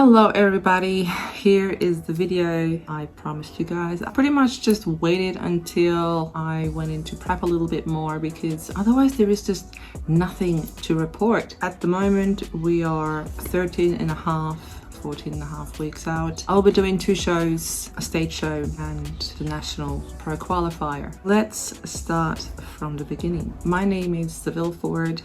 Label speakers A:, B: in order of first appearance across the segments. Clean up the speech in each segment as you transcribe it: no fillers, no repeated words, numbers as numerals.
A: Hello everybody, here is the video I promised you guys. I pretty much just waited until I went into prep a little bit more because otherwise there is just nothing to report. At the moment we are 14 and a half weeks out. I'll be doing 2 shows, a stage show and the National Pro Qualifier. Let's start from the beginning. My name is Seville Ford.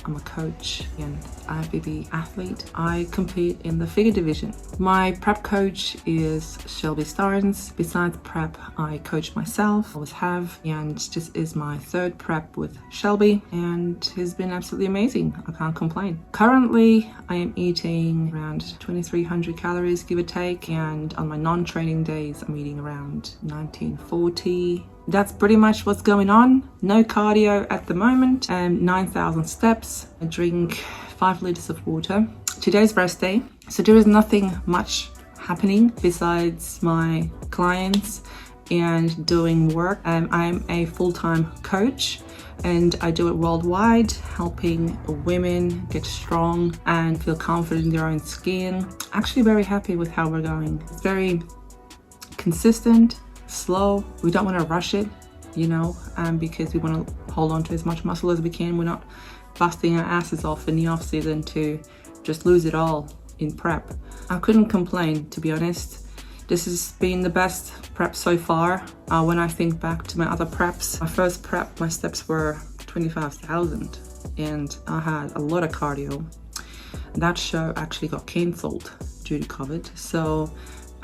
A: I'm a coach and IFBB athlete. I compete in the figure division. My prep coach is Shelby Starnes. Besides prep, I coach myself, always have, and this is my 3rd prep with Shelby, and it's been absolutely amazing. I can't complain. Currently, I am eating around 2,300 calories, give or take, and on my non-training days, I'm eating around 1940. That's pretty much what's going on. No cardio at the moment, 9,000 steps. I drink 5 liters of water. Today's rest day, so there is nothing much happening besides my clients and doing work. I'm a full-time coach and I do it worldwide, helping women get strong and feel confident in their own skin. Actually very happy with how we're going. It's very consistent, slow. We don't want to rush it, you know, because we want to hold on to as much muscle as we can. We're not busting our asses off in the off season to just lose it all in prep. I couldn't complain, to be honest. This has been the best prep so far. When I think back to my other preps, my first prep, my steps were 25,000 and I had a lot of cardio. That show actually got cancelled due to COVID, so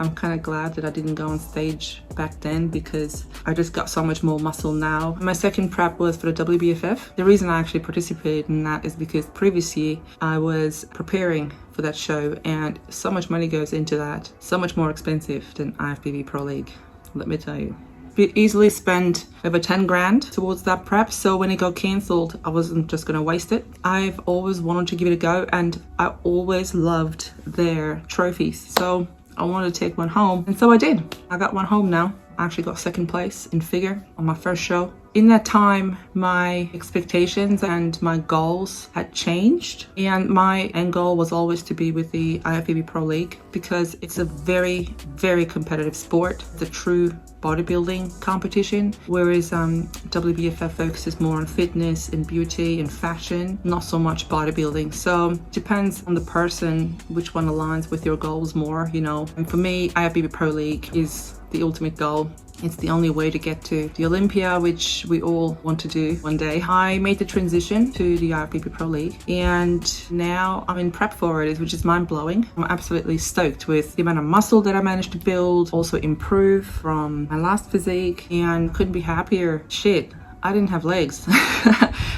A: I'm kind of glad that I didn't go on stage back then because I just got so much more muscle now. My 2nd prep was for the WBFF. The reason I actually participated in that is because previous year I was preparing for that show and so much money goes into that. So much more expensive than IFBB Pro League, let me tell you. We easily spent over 10 grand towards that prep, so when it got cancelled I wasn't just gonna waste it. I've always wanted to give it a go and I always loved their trophies, so I wanted to take one home, and so I did. I got one home now. I actually got 2nd place in figure on my first show. In that time, my expectations and my goals had changed, and my end goal was always to be with the IFBB Pro League because it's a very, very competitive sport. It's a true bodybuilding competition, whereas WBFF focuses more on fitness and beauty and fashion, not so much bodybuilding. So it depends on the person which one aligns with your goals more, you know. And for me, IFBB Pro League is the ultimate goal. It's the only way to get to the Olympia, which we all want to do one day. I made the transition to the IFBB Pro League and now I'm in prep for it, which is mind-blowing. I'm absolutely stoked with the amount of muscle that I managed to build, also improve from my last physique, and couldn't be happier. Shit, I didn't have legs.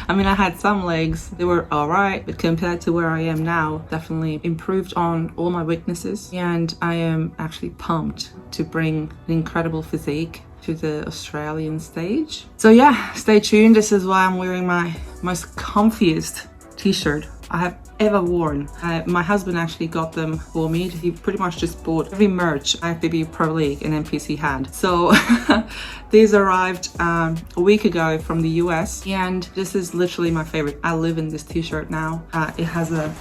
A: I mean, I had some legs, they were all right, but compared to where I am now, definitely improved on all my weaknesses. And I am actually pumped to bring an incredible physique to the Australian stage. So yeah, stay tuned. This is why I'm wearing my most comfiest t-shirt I have ever worn. My husband actually got them for me. He pretty much just bought every merch IFBB Pro League and NPC had. So these arrived a week ago from the US, and this is literally my favorite. I live in this t-shirt now. It has a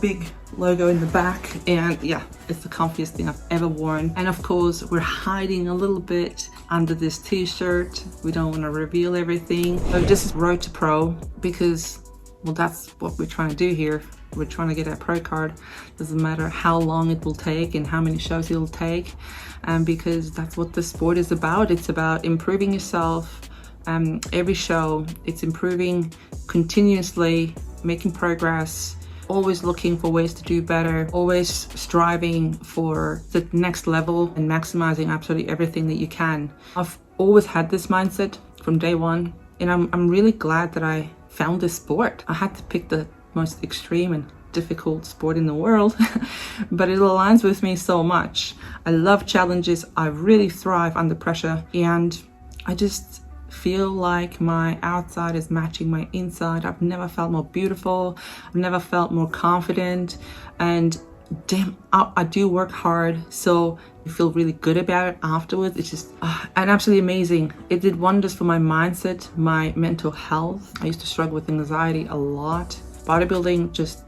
A: big logo in the back, and yeah, it's the comfiest thing I've ever worn. And of course, we're hiding a little bit under this t-shirt. We don't want to reveal everything. So this is Road to Pro because, well, that's what we're trying to do here. We're trying to get a pro card. Doesn't matter how long it will take and how many shows it'll take, because that's what the sport is about. It's about improving yourself. Every show, it's improving continuously, making progress, always looking for ways to do better, always striving for the next level and maximizing absolutely everything that you can. I've always had this mindset from day one, and I'm really glad that I found this sport. I had to pick the most extreme and difficult sport in the world, but it aligns with me so much. I love challenges. I really thrive under pressure, and I just feel like my outside is matching my inside. I've never felt more beautiful. I've never felt more confident, and damn, I do work hard, so you feel really good about it afterwards. It's just and absolutely amazing. It did wonders for my mindset, my mental health. I used to struggle with anxiety a lot. Bodybuilding just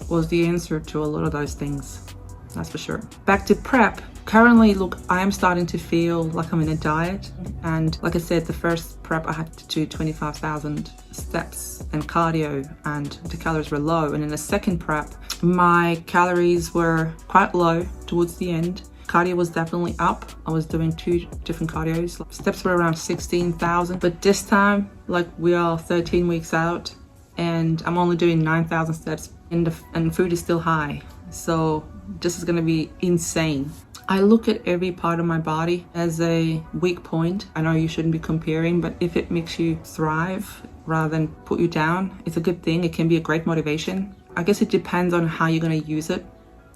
A: was the answer to a lot of those things. that's for sure. Back to prep. Currently, look, I am starting to feel like I'm in a diet. And like I said, the first prep I had to do 25,000 steps and cardio, and the calories were low. And in the second prep, my calories were quite low towards the end. Cardio was definitely up. I was doing 2 different cardios. Steps were around 16,000. But this time, like, we are 13 weeks out and I'm only doing 9,000 steps and food is still high. So this is gonna be insane. I look at every part of my body as a weak point. I know you shouldn't be comparing, but if it makes you thrive rather than put you down, it's a good thing. It can be a great motivation. I guess it depends on how you're gonna use it.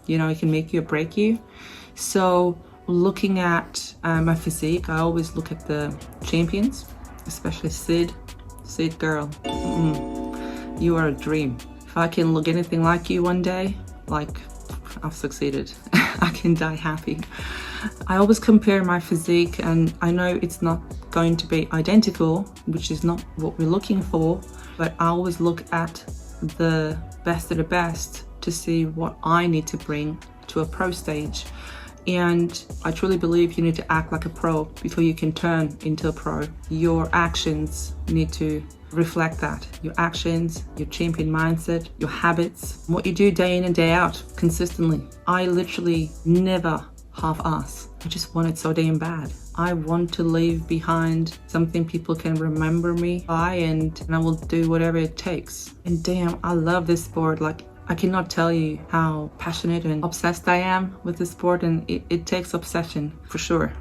A: You know, it can make you or break you. So looking at my physique, I always look at the champions, especially Sid girl. You are a dream. If I can look anything like you one day, like, I've succeeded. I can die happy. I always compare my physique, and I know it's not going to be identical, which is not what we're looking for, but I always look at the best of the best to see what I need to bring to a pro stage. And I truly believe you need to act like a pro before you can turn into a pro. Your actions need to reflect that. Your actions, your champion mindset, your habits, what you do day in and day out consistently. I literally never half-ass. I just want it so damn bad. I want to leave behind something people can remember me by, and I will do whatever it takes. And damn, I love this sport. Like, I cannot tell you how passionate and obsessed I am with this sport, and it takes obsession for sure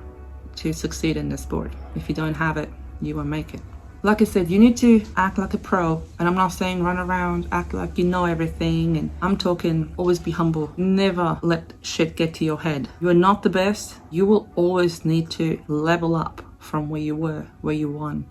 A: to succeed in this sport. If you don't have it, you won't make it. Like I said, you need to act like a pro, and I'm not saying run around, act like you know everything, and I'm talking always be humble. Never let shit get to your head. You are not the best. You will always need to level up from where you were, where you won.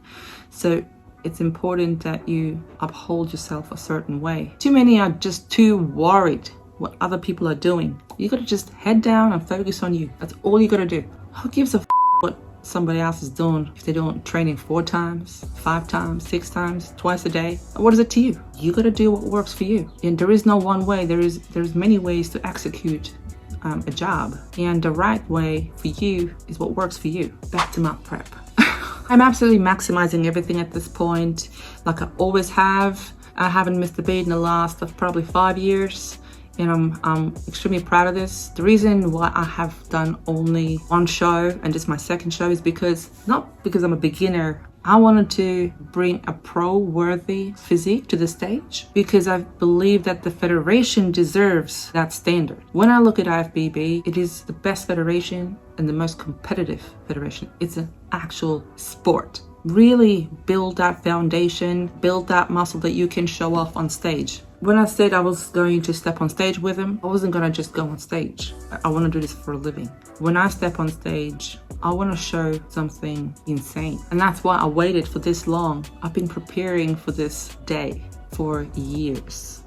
A: So it's important that you uphold yourself a certain way. Too many are just too worried what other people are doing. You gotta just head down and focus on you. That's all you gotta do. Who gives a what somebody else is doing if they're doing training 4 times, 5 times, 6 times, twice a day? What is it to you? You gotta do what works for you. And there is no one way. There's many ways to execute a job, and the right way for you is what works for you. Back to my prep. I'm absolutely maximizing everything at this point, like I always have. I haven't missed a beat in the last probably 5 years, and I'm extremely proud of this. The reason why I have done only 1 show, and this is my 2nd show, is because, not because I'm a beginner. I wanted to bring a pro-worthy physique to the stage because I believe that the federation deserves that standard. When I look at IFBB, it is the best federation and the most competitive federation. It's an actual sport. Really build that foundation, build that muscle that you can show off on stage. When I said I was going to step on stage with him, I wasn't going to just go on stage. I want to do this for a living. When I step on stage, I want to show something insane. And that's why I waited for this long. I've been preparing for this day for years.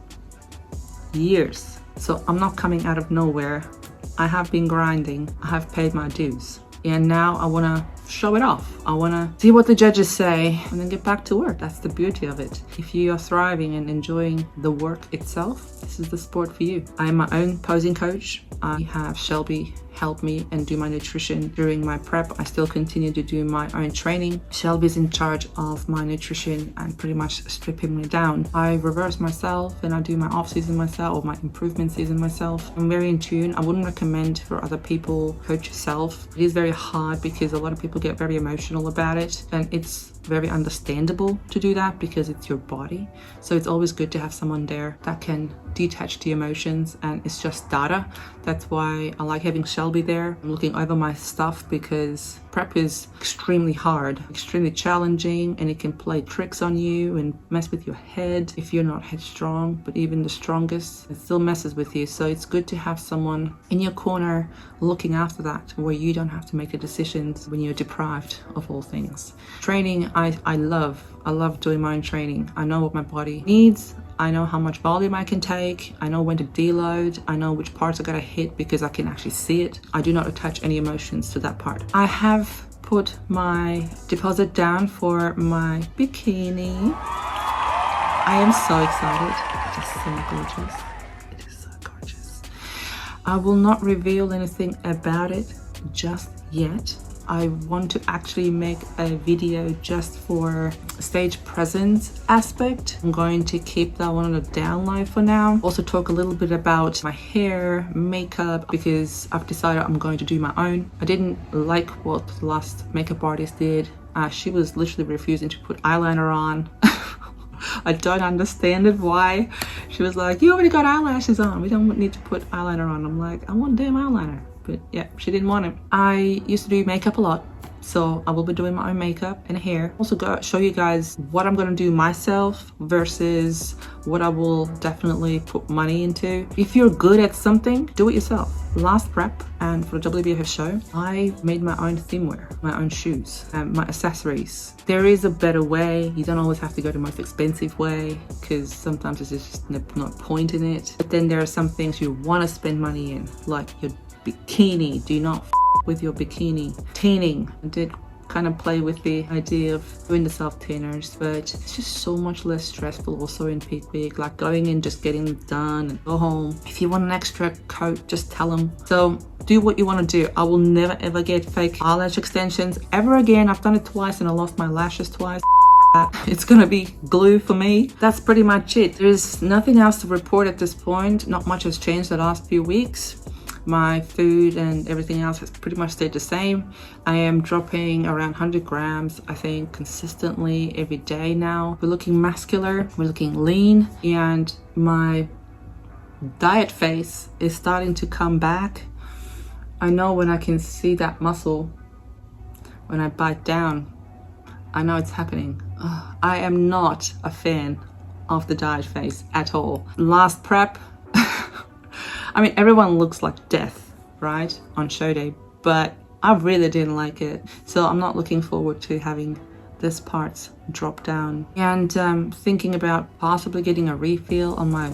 A: Years. So I'm not coming out of nowhere. I have been grinding. I have paid my dues. And now I want to show it off. I want to see what the judges say and then get back to work. That's the beauty of it. If you are thriving and enjoying the work itself, this is the sport for you. I am my own posing coach. I have Shelby help me and do my nutrition during my prep. I still continue to do my own training. Shelby's in charge of my nutrition and pretty much stripping me down. I reverse myself and I do my off season myself, or my improvement season myself. I'm very in tune. I wouldn't recommend for other people, coach yourself. It is very hard because a lot of people get very emotional about it, and it's very understandable to do that because it's your body. So it's always good to have someone there that can detach the emotions, and it's just data. That's why I like having Shelby there. I'm looking over my stuff because prep is extremely hard, extremely challenging, and it can play tricks on you and mess with your head if you're not headstrong. But even the strongest, it still messes with you. So it's good to have someone in your corner looking after that, where you don't have to make the decisions when you're deprived of all things. Training, I love doing my own training. I know what my body needs. I know how much volume I can take. I know when to deload. I know which parts I gotta hit because I can actually see it. I do not attach any emotions to that part. I have put my deposit down for my bikini. I am so excited. It is so gorgeous. It is so gorgeous. I will not reveal anything about it just yet. I want to actually make a video just for stage presence aspect. I'm going to keep that one on the down low for now. Also talk a little bit about my hair, makeup, because I've decided I'm going to do my own. I didn't like what the last makeup artist did. She was literally refusing to put eyeliner on. I don't understand it, why. She was like, you already got eyelashes on, we don't need to put eyeliner on. I'm like, I want damn eyeliner. But yeah, she didn't want it. I used to do makeup a lot, so I will be doing my own makeup and hair. Also show you guys what I'm gonna do myself versus what I will definitely put money into. If you're good at something, do it yourself. Last prep and for the WBF show, I made my own theme wear, my own shoes, and my accessories. There is a better way. You don't always have to go the most expensive way, because sometimes there's just no point in it. But then there are some things you want to spend money in, like your bikini. Do not with your bikini. Tanning. I did kind of play with the idea of doing the self tanners, but it's just so much less stressful also in peak week, like going in, just getting it done and go home. If you want an extra coat, just tell them. So do what you want to do. I will never ever get fake eyelash extensions ever again. I've done it twice and I lost my lashes twice. It's gonna be glue for me. That's pretty much it. There's nothing else to report at this point. Not much has changed the last few weeks. My food and everything else has pretty much stayed the same. I am dropping around 100 grams, I think, consistently every day now. We're looking muscular, we're looking lean, and my diet face is starting to come back. I know when I can see that muscle, when I bite down, I know it's happening. I am not a fan of the diet face at all. Last prep, I mean, everyone looks like death, right, on show day, but I really didn't like it. So I'm not looking forward to having this part drop down. And thinking about possibly getting a refill on my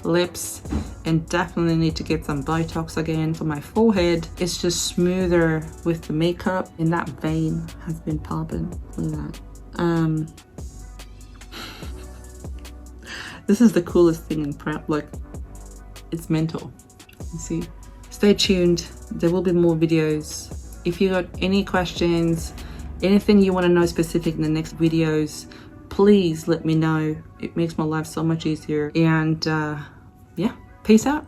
A: lips, and definitely need to get some Botox again for my forehead. It's just smoother with the makeup, and that vein has been popping. Look at that. This is the coolest thing in prep, like, it's mental. You see, stay tuned, there will be more videos. If you got any questions, anything you want to know specific in the next videos, please let me know. It makes my life so much easier. And yeah, peace out.